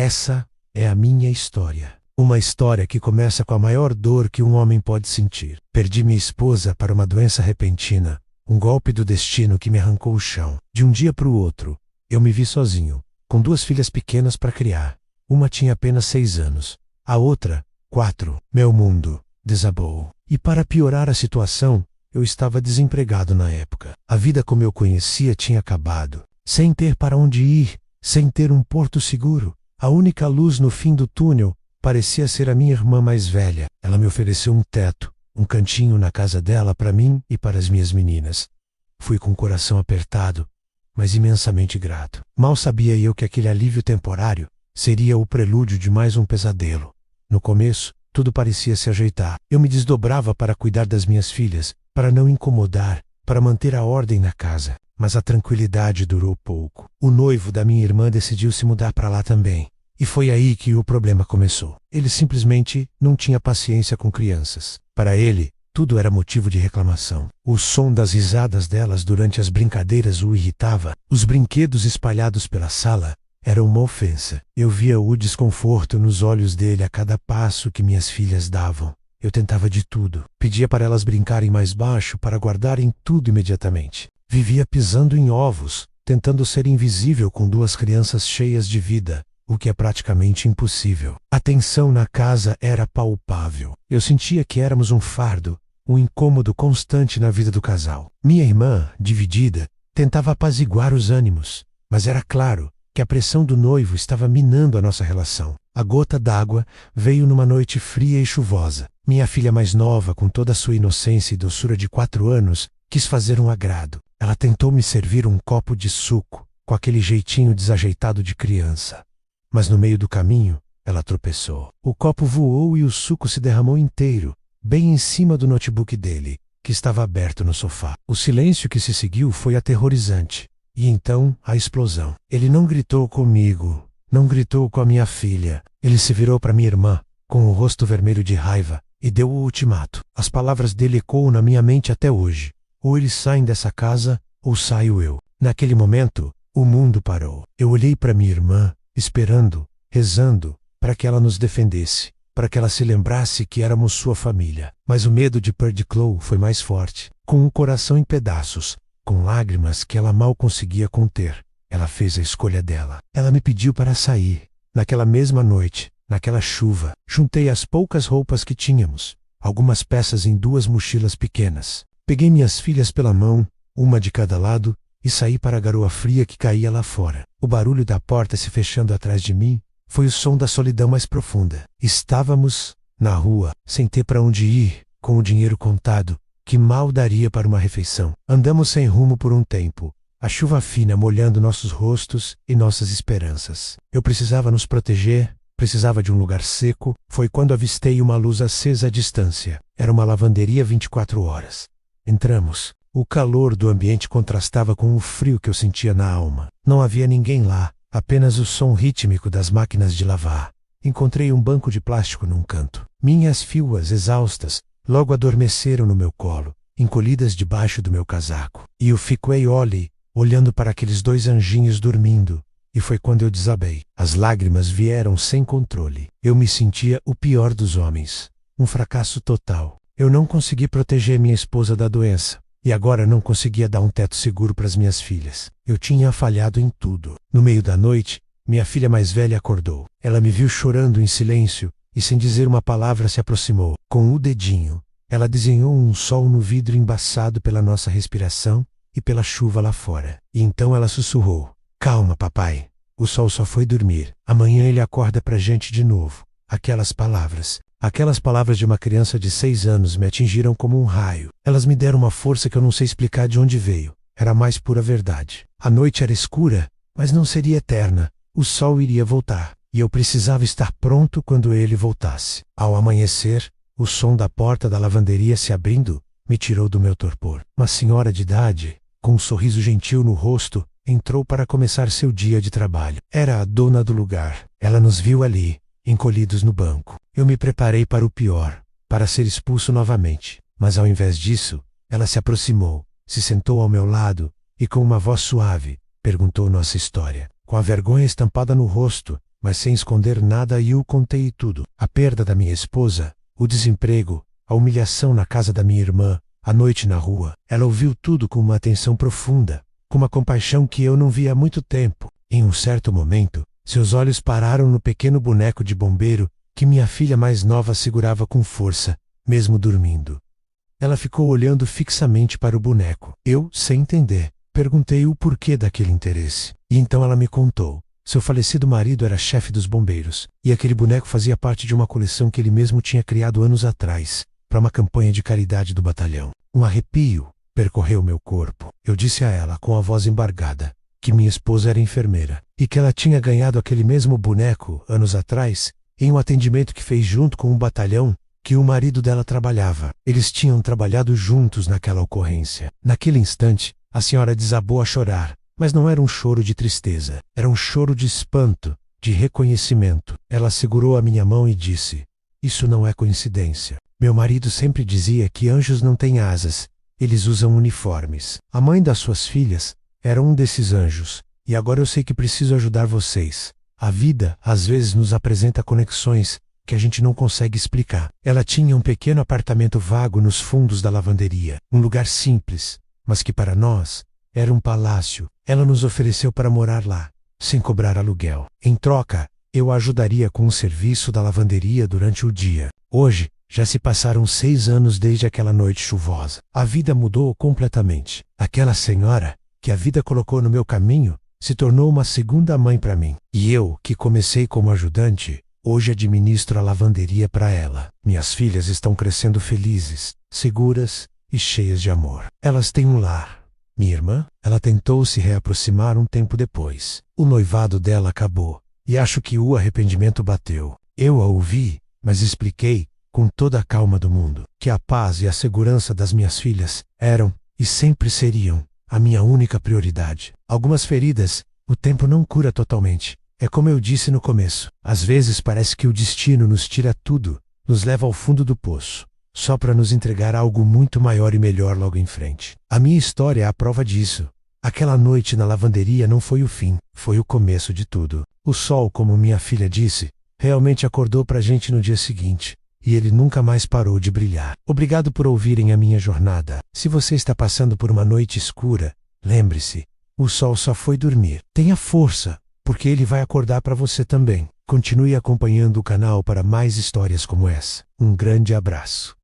Essa é a minha história. Uma história que começa com a maior dor que um homem pode sentir. Perdi minha esposa para uma doença repentina, um golpe do destino que me arrancou o chão. De um dia para o outro, eu me vi sozinho, com 2 filhas pequenas para criar. Uma tinha apenas 6 anos, a outra, 4. Meu mundo desabou. E para piorar a situação, eu estava desempregado na época. A vida como eu conhecia tinha acabado. Sem ter para onde ir, sem ter um porto seguro. A única luz no fim do túnel parecia ser a minha irmã mais velha. Ela me ofereceu um teto, um cantinho na casa dela para mim e para as minhas meninas. Fui com o coração apertado, mas imensamente grato. Mal sabia eu que aquele alívio temporário seria o prelúdio de mais um pesadelo. No começo, tudo parecia se ajeitar. Eu me desdobrava para cuidar das minhas filhas, para não incomodar, para manter a ordem na casa. Mas a tranquilidade durou pouco. O noivo da minha irmã decidiu se mudar para lá também. E foi aí que o problema começou. Ele simplesmente não tinha paciência com crianças. Para ele, tudo era motivo de reclamação. O som das risadas delas durante as brincadeiras o irritava. Os brinquedos espalhados pela sala eram uma ofensa. Eu via o desconforto nos olhos dele a cada passo que minhas filhas davam. Eu tentava de tudo. Pedia para elas brincarem mais baixo, para guardarem tudo imediatamente. Vivia pisando em ovos, tentando ser invisível com 2 crianças cheias de vida, o que é praticamente impossível. A tensão na casa era palpável. Eu sentia que éramos um fardo, um incômodo constante na vida do casal. Minha irmã, dividida, tentava apaziguar os ânimos, mas era claro que a pressão do noivo estava minando a nossa relação. A gota d'água veio numa noite fria e chuvosa. Minha filha mais nova, com toda a sua inocência e doçura de 4 anos, quis fazer um agrado. Ela tentou me servir um copo de suco, com aquele jeitinho desajeitado de criança. Mas no meio do caminho, ela tropeçou. O copo voou e o suco se derramou inteiro, bem em cima do notebook dele, que estava aberto no sofá. O silêncio que se seguiu foi aterrorizante. E então, a explosão. Ele não gritou comigo, não gritou com a minha filha. Ele se virou para minha irmã, com o rosto vermelho de raiva, e deu o ultimato. As palavras dele ecoam na minha mente até hoje. Ou eles saem dessa casa, ou saio eu. Naquele momento, o mundo parou. Eu olhei para minha irmã, esperando, rezando, para que ela nos defendesse, para que ela se lembrasse que éramos sua família. Mas o medo de perder Chloe foi mais forte. Com o coração em pedaços, com lágrimas que ela mal conseguia conter, ela fez a escolha dela. Ela me pediu para sair. Naquela mesma noite, naquela chuva, juntei as poucas roupas que tínhamos, algumas peças em 2 mochilas pequenas. Peguei minhas filhas pela mão, uma de cada lado, e saí para a garoa fria que caía lá fora. O barulho da porta se fechando atrás de mim foi o som da solidão mais profunda. Estávamos na rua, sem ter para onde ir, com o dinheiro contado, que mal daria para uma refeição. Andamos sem rumo por um tempo, a chuva fina molhando nossos rostos e nossas esperanças. Eu precisava nos proteger, precisava de um lugar seco. Foi quando avistei uma luz acesa à distância. Era uma lavanderia 24 horas. Entramos. O calor do ambiente contrastava com o frio que eu sentia na alma. Não havia ninguém lá, apenas o som rítmico das máquinas de lavar. Encontrei um banco de plástico num canto. Minhas filhas, exaustas, logo adormeceram no meu colo, encolhidas debaixo do meu casaco. E eu fiquei olhando para aqueles 2 anjinhos dormindo, e foi quando eu desabei. As lágrimas vieram sem controle. Eu me sentia o pior dos homens. Um fracasso total. Eu não consegui proteger minha esposa da doença. E agora não conseguia dar um teto seguro para as minhas filhas. Eu tinha falhado em tudo. No meio da noite, minha filha mais velha acordou. Ela me viu chorando em silêncio e sem dizer uma palavra se aproximou. Com o dedinho, ela desenhou um sol no vidro embaçado pela nossa respiração e pela chuva lá fora. E então ela sussurrou: "Calma, papai. O sol só foi dormir. Amanhã ele acorda pra gente de novo." Aquelas palavras de uma criança de 6 anos me atingiram como um raio. Elas me deram uma força que eu não sei explicar de onde veio. Era a mais pura verdade. A noite era escura, mas não seria eterna. O sol iria voltar, e eu precisava estar pronto quando ele voltasse. Ao amanhecer, o som da porta da lavanderia se abrindo me tirou do meu torpor. Uma senhora de idade, com um sorriso gentil no rosto, entrou para começar seu dia de trabalho. Era a dona do lugar. Ela nos viu ali, encolhidos no banco. Eu me preparei para o pior, para ser expulso novamente. Mas ao invés disso, ela se aproximou, se sentou ao meu lado e com uma voz suave, perguntou nossa história. Com a vergonha estampada no rosto, mas sem esconder nada e eu contei tudo. A perda da minha esposa, o desemprego, a humilhação na casa da minha irmã, a noite na rua. Ela ouviu tudo com uma atenção profunda, com uma compaixão que eu não via há muito tempo. Em um certo momento, seus olhos pararam no pequeno boneco de bombeiro que minha filha mais nova segurava com força, mesmo dormindo. Ela ficou olhando fixamente para o boneco. Eu, sem entender, perguntei o porquê daquele interesse. E então ela me contou. Seu falecido marido era chefe dos bombeiros, e aquele boneco fazia parte de uma coleção que ele mesmo tinha criado anos atrás, para uma campanha de caridade do batalhão. Um arrepio percorreu meu corpo. Eu disse a ela, com a voz embargada, que minha esposa era enfermeira, e que ela tinha ganhado aquele mesmo boneco, anos atrás, em um atendimento que fez junto com um batalhão que o marido dela trabalhava. Eles tinham trabalhado juntos naquela ocorrência. Naquele instante, a senhora desabou a chorar, mas não era um choro de tristeza, era um choro de espanto, de reconhecimento. Ela segurou a minha mão e disse: "Isso não é coincidência. Meu marido sempre dizia que anjos não têm asas, eles usam uniformes. A mãe das suas filhas era um desses anjos, e agora eu sei que preciso ajudar vocês. A vida, às vezes, nos apresenta conexões que a gente não consegue explicar." Ela tinha um pequeno apartamento vago nos fundos da lavanderia, um lugar simples, mas que para nós era um palácio. Ela nos ofereceu para morar lá, sem cobrar aluguel. Em troca, eu a ajudaria com o serviço da lavanderia durante o dia. Hoje, já se passaram 6 anos desde aquela noite chuvosa. A vida mudou completamente. Aquela senhora, que a vida colocou no meu caminho, se tornou uma segunda mãe para mim. E eu, que comecei como ajudante, hoje administro a lavanderia para ela. Minhas filhas estão crescendo felizes, seguras e cheias de amor. Elas têm um lar. Minha irmã, ela tentou se reaproximar um tempo depois. O noivado dela acabou, e acho que o arrependimento bateu. Eu a ouvi, mas expliquei, com toda a calma do mundo, que a paz e a segurança das minhas filhas eram, e sempre seriam, a minha única prioridade. Algumas feridas, o tempo não cura totalmente. É como eu disse no começo, às vezes parece que o destino nos tira tudo, nos leva ao fundo do poço, só para nos entregar algo muito maior e melhor logo em frente. A minha história é a prova disso. Aquela noite na lavanderia não foi o fim, foi o começo de tudo. O sol, como minha filha disse, realmente acordou pra gente no dia seguinte, e ele nunca mais parou de brilhar. Obrigado por ouvirem a minha jornada. Se você está passando por uma noite escura, lembre-se, o sol só foi dormir. Tenha força, porque ele vai acordar para você também. Continue acompanhando o canal para mais histórias como essa. Um grande abraço.